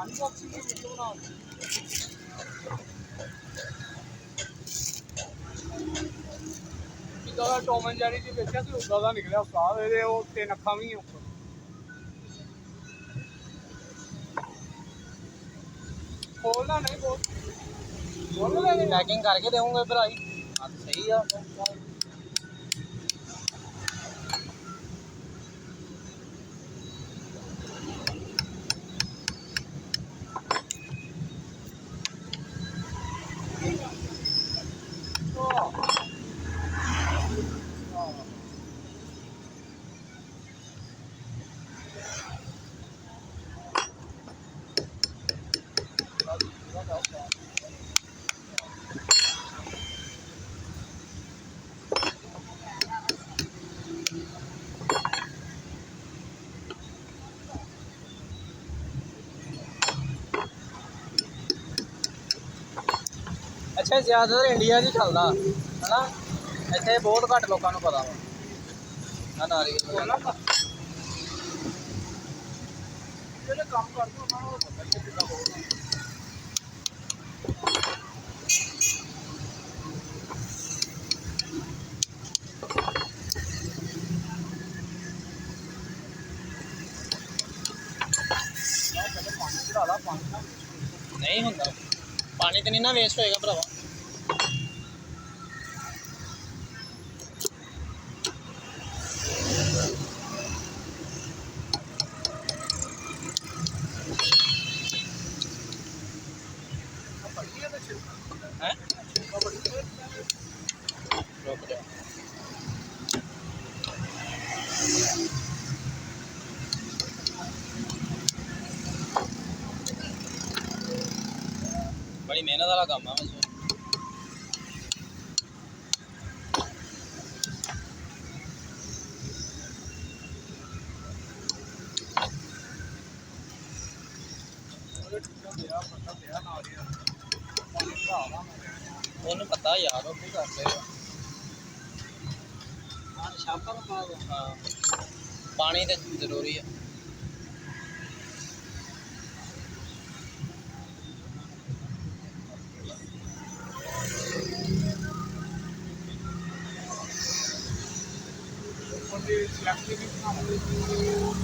Unboxing की video बनाओ। जिदा का टॉम एंड जेरी च देखा तो उदा का निकलिया उस्ताद ये वो 3 अखां भी ऊपर खोलना नहीं बोल पैकिंग करके देऊंगा भाई। हाँ तो सही है। अच्छा ज़्यादातर इंडिया च चलता है ना, इतने बहुत घट लोगों को पता वा नारियल काम करते हो नहीं होंगे पानी तो नहीं ना वेस्ट होएगा भरावा। रुक जाओ बड़ी मेहनत वाला काम है वैसे। ਉਹਨੂੰ ਪਤਾ ਯਾਰ ਉਹ ਕੀ ਕਰ ਲੇਗਾ। हाँ पानी तो जरूरी है।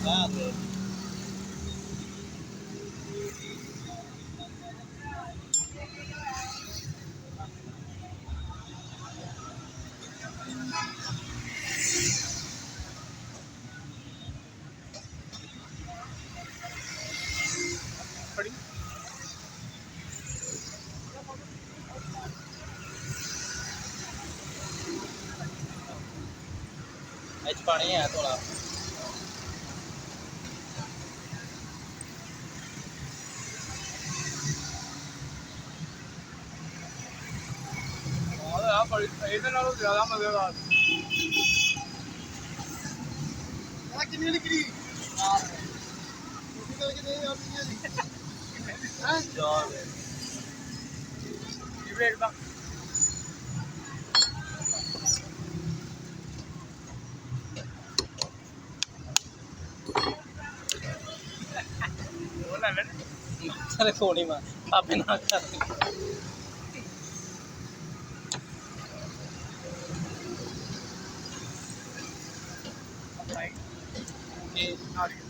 हाँ पानी है थोड़ा। ज्यादा मजेदार कितनी निकली अरे थोड़ी मार आप ना कर नारियल